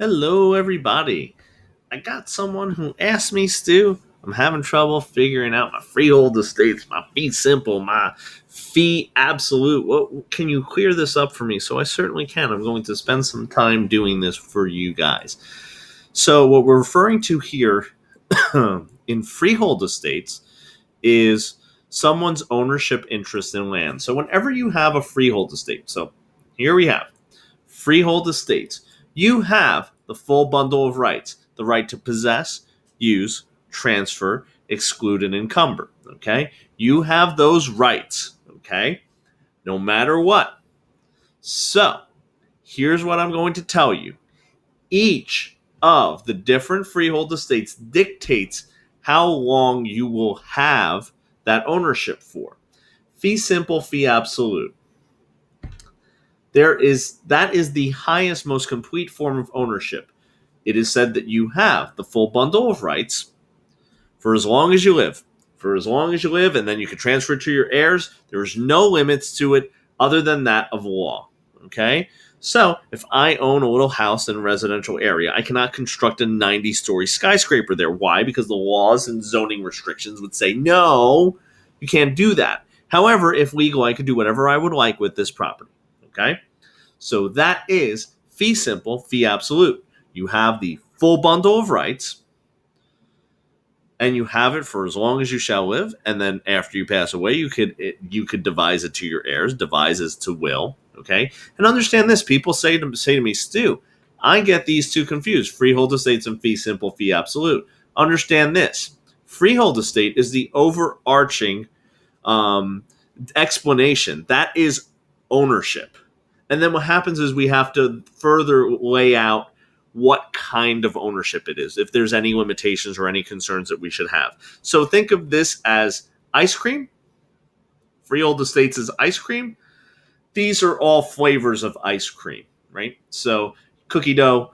Hello, everybody. I got someone who asked me, Stu. I'm having trouble figuring out my freehold estates, my fee simple, my fee absolute. What can you clear this up for me? So I certainly can. I'm going to spend some time doing this for you guys. So what we're referring to here in freehold estates is someone's ownership interest in land. So whenever you have a freehold estate, so here we have freehold estates. You have the full bundle of rights: the right to possess, use, transfer, exclude, and encumber. Okay? You have those rights. Okay? No matter what. So, here's what I'm going to tell you. Each of the different freehold estates dictates how long you will have that ownership for. Fee simple, fee absolute. That is the highest, most complete form of ownership. It is said that you have the full bundle of rights for as long as you live. For as long as you live, and then you can transfer it to your heirs. There's no limits to it other than that of law. Okay? So, if I own a little house in a residential area, I cannot construct a 90-story skyscraper there. Why? Because the laws and zoning restrictions would say, no, you can't do that. However, if legal, I could do whatever I would like with this property. Okay? So that is fee simple, fee absolute. You have the full bundle of rights, and you have it for as long as you shall live. And then after you pass away, you could devise it to your heirs. Devise is to will. Okay, and understand this. People say to me, Stu, I get these two confused: freehold estates and fee simple, fee absolute. Understand this: freehold estate is the overarching um, explanation. That is ownership. And then what happens is we have to further lay out what kind of ownership it is, if there's any limitations or any concerns that we should have. So think of this as ice cream. Freehold estates is ice cream. These are all flavors of ice cream, right? So cookie dough,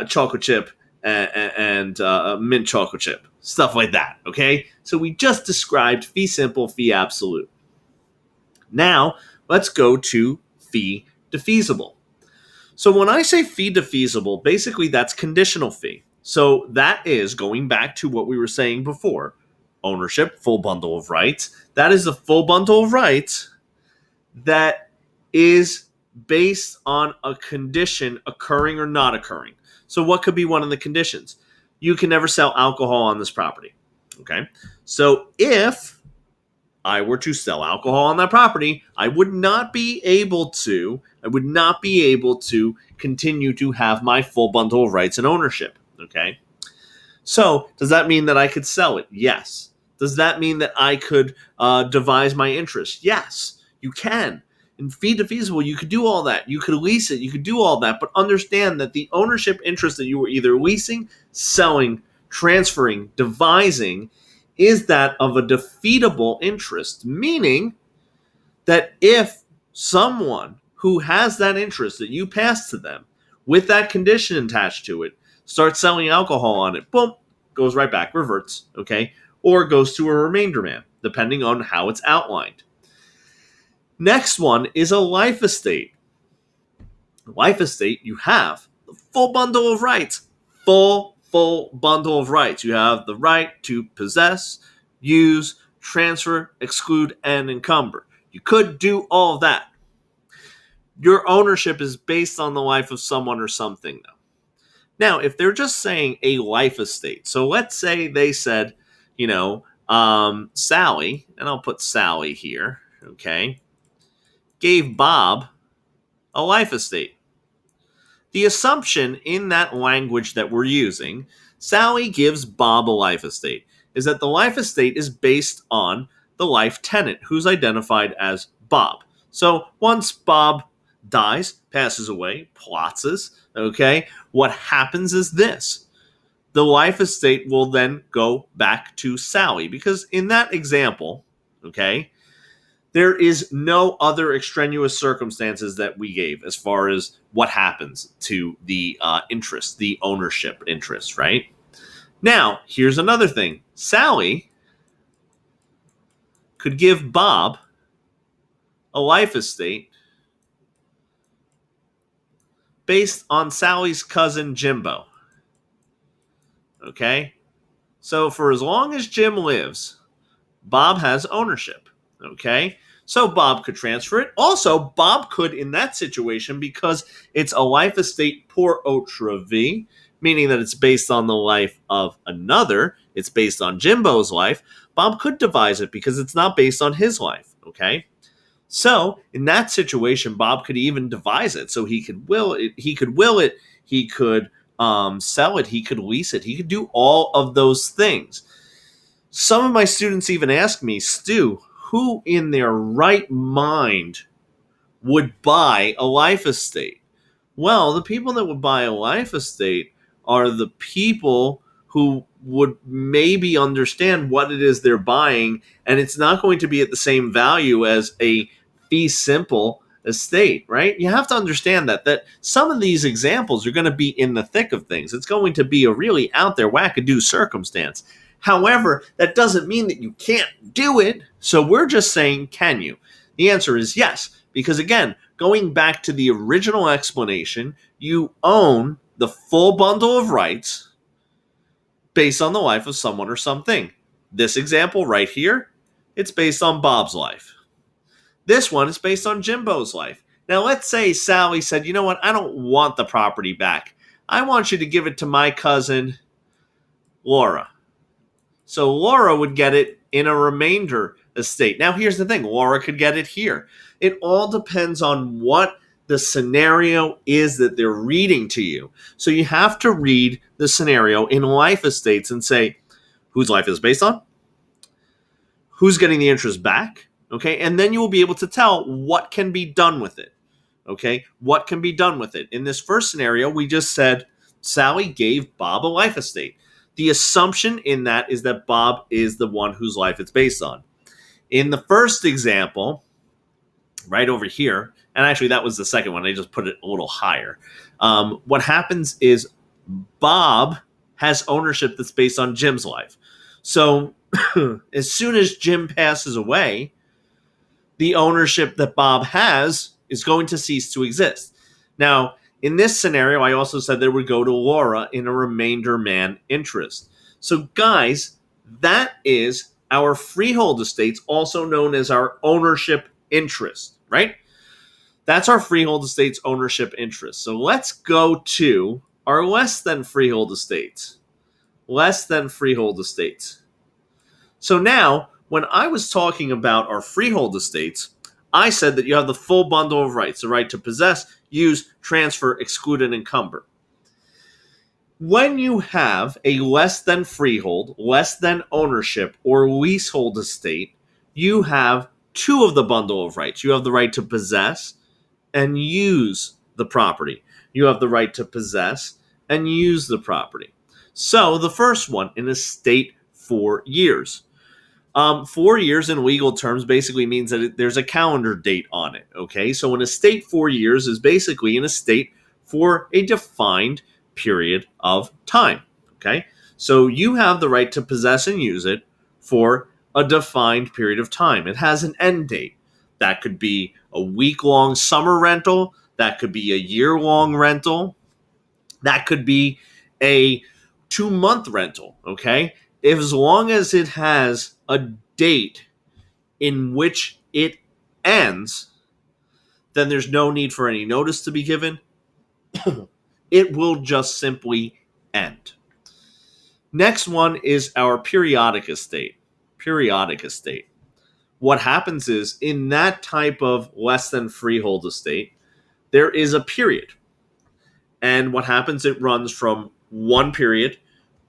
chocolate chip, and mint chocolate chip, stuff like that. Okay, so we just described fee simple, fee absolute. Now let's go to fee defeasible. So when I say fee defeasible, basically that's conditional fee. So that is going back to what we were saying before: ownership, full bundle of rights. That is the full bundle of rights that is based on a condition occurring or not occurring. So what could be one of the conditions? You can never sell alcohol on this property. Okay. So if I were to sell alcohol on that property, I would not be able to continue to have my full bundle of rights and ownership. Okay. So does that mean that I could sell it? Yes. Does that mean that I could devise my interest? Yes, you can. In fee defeasible, you could do all that. You could lease it. You could do all that. But understand that the ownership interest that you were either leasing, selling, transferring, devising is that of a defeatable interest, meaning that if someone who has that interest that you pass to them with that condition attached to it starts selling alcohol on it, boom, goes right back, reverts, okay? Or goes to a remainder man, depending on how it's outlined. Next one is a life estate. Life estate, you have the full bundle of rights. Full bundle of rights. You have the right to possess, use, transfer, exclude, and encumber. You could do all of that. Your ownership is based on the life of someone or something, though. Now, if they're just saying a life estate, so let's say they said, Sally, and I'll put Sally here, okay, gave Bob a life estate. The assumption in that language that we're using, Sally gives Bob a life estate, is that the life estate is based on the life tenant, who's identified as Bob. So once Bob dies, passes away, plots, okay, what happens is this: the life estate will then go back to Sally, because in that example, okay, there is no other extraneous circumstances that we gave as far as what happens to the interest, the ownership interest, right? Now, here's another thing. Sally could give Bob a life estate based on Sally's cousin Jimbo. Okay? So for as long as Jim lives, Bob has ownership. Okay? So Bob could transfer it. Also, Bob could, in that situation, because it's a life estate pour autre vie, meaning that it's based on the life of another, it's based on Jimbo's life, Bob could devise it because it's not based on his life. Okay? So in that situation, Bob could even devise it. So he could will it. He could will it. He could sell it. He could lease it. He could do all of those things. Some of my students even ask me, Stu, who in their right mind would buy a life estate? Well, the people that would buy a life estate are the people who would maybe understand what it is they're buying, and it's not going to be at the same value as a fee simple estate, right? You have to understand that some of these examples are going to be in the thick of things. It's going to be a really out there wackadoo circumstance. However, that doesn't mean that you can't do it. So we're just saying, can you? The answer is yes, because again, going back to the original explanation, you own the full bundle of rights based on the life of someone or something. This example right here, it's based on Bob's life. This one is based on Jimbo's life. Now, let's say Sally said, you know what, I don't want the property back. I want you to give it to my cousin, Laura. So Laura would get it in a remainder estate. Now, here's the thing, Laura could get it here. It all depends on what the scenario is that they're reading to you. So you have to read the scenario in life estates and say, whose life is based on? Who's getting the interest back? Okay, and then you will be able to tell what can be done with it. Okay, what can be done with it? In this first scenario, we just said Sally gave Bob a life estate. The assumption in that is that Bob is the one whose life it's based on. In the first example, right over here, and actually that was the second one, I just put it a little higher. What happens is Bob has ownership that's based on Jim's life. So as soon as Jim passes away, the ownership that Bob has is going to cease to exist. Now, in this scenario, I also said that it would go to Laura in a remainder man interest. So, guys, that is our freehold estates, also known as our ownership interest, right? That's our freehold estates ownership interest. So let's go to our less than freehold estates. Less than freehold estates. So now, when I was talking about our freehold estates, I said that you have the full bundle of rights, the right to possess, use, transfer, exclude, and encumber. When you have a less than freehold, less than ownership, or leasehold estate, you have two of the bundle of rights. You have the right to possess and use the property. You have the right to possess and use the property. So the first one, an estate for years. 4 years in legal terms basically means that there's a calendar date on it. Okay, so an estate 4 years is basically an estate for a defined period of time. Okay, so you have the right to possess and use it for a defined period of time. It has an end date. That could be a week-long summer rental. That could be a year-long rental. That could be a 2-month rental. Okay, if as long as it has a date in which it ends, then there's no need for any notice to be given. It will just simply end. Next one is our periodic estate. Periodic estate. What happens is in that type of less than freehold estate, there is a period. And what happens, it runs from one period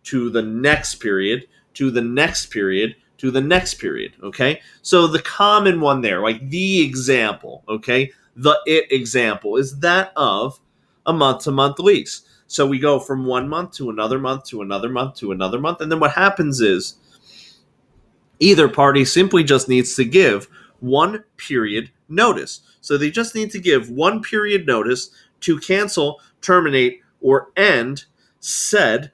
to the next period to the next period to the next period. Okay, so the common one there, like the example, okay, the example is that of a month-to-month lease. So we go from 1 month to another month to another month to another month, and then what happens is either party simply just needs to give one period notice. So they just need to give one period notice to cancel, terminate, or end said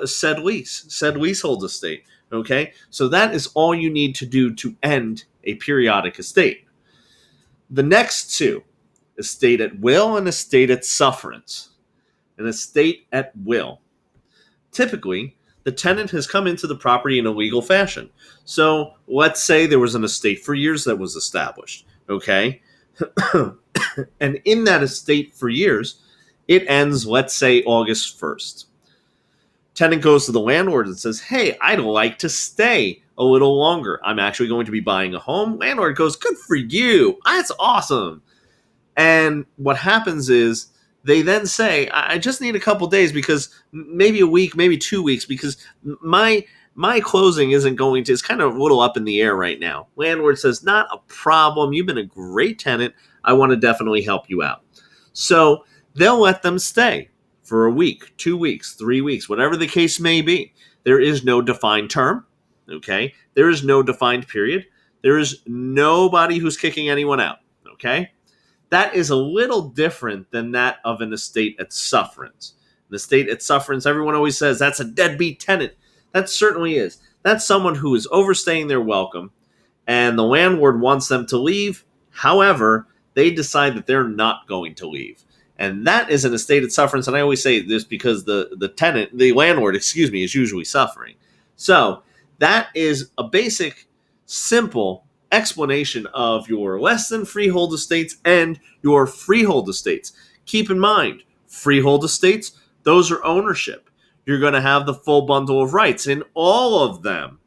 said leasehold estate. Okay, so that is all you need to do to end a periodic estate. The next two, estate at will, and estate at sufferance. An estate at will. Typically, the tenant has come into the property in a legal fashion. So let's say there was an estate for years that was established. Okay. And in that estate for years, it ends, let's say, August 1st. Tenant goes to the landlord and says, "Hey, I'd like to stay a little longer. I'm actually going to be buying a home." Landlord goes, "Good for you. That's awesome." And what happens is they then say, "I just need a couple days, because maybe a week, maybe 2 weeks, because my closing isn't going to, it's kind of a little up in the air right now." Landlord says, "Not a problem. You've been a great tenant. I want to definitely help you out." So they'll let them stay for a week, 2 weeks, 3 weeks, whatever the case may be. There is no defined term. Okay. There is no defined period. There is nobody who's kicking anyone out. Okay. That is a little different than that of an estate at sufferance. An estate at sufferance, everyone always says that's a deadbeat tenant. That certainly is. That's someone who is overstaying their welcome, and the landlord wants them to leave. However, they decide that they're not going to leave. And that is an estate at sufferance. And I always say this because the landlord, is usually suffering. So that is a basic, simple explanation of your less than freehold estates and your freehold estates. Keep in mind, freehold estates, those are ownership. You're going to have the full bundle of rights in all of them.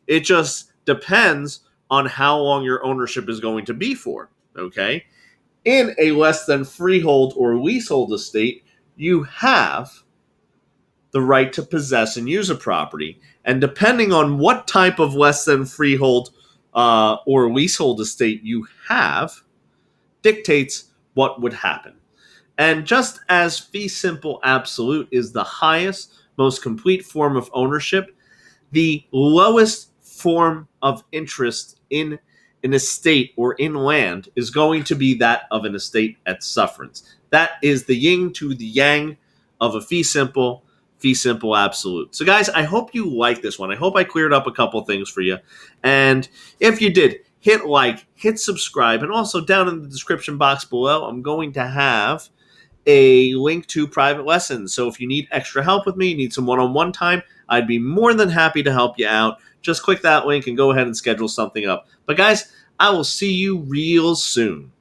It just depends on how long your ownership is going to be for. Okay? In a less than freehold or leasehold estate, you have the right to possess and use a property. And depending on what type of less than freehold or leasehold estate you have, dictates what would happen. And just as fee simple absolute is the highest, most complete form of ownership, the lowest form of interest in an estate or in land is going to be that of an estate at sufferance. That is the yin to the yang of a fee simple absolute. So guys, I hope you like this one. I hope I cleared up a couple things for you. And if you did, hit like, hit subscribe, and also down in the description box below, I'm going to have a link to private lessons. So if you need extra help with me, need some one-on-one time, I'd be more than happy to help you out. Just click that link and go ahead and schedule something up. But guys, I will see you real soon.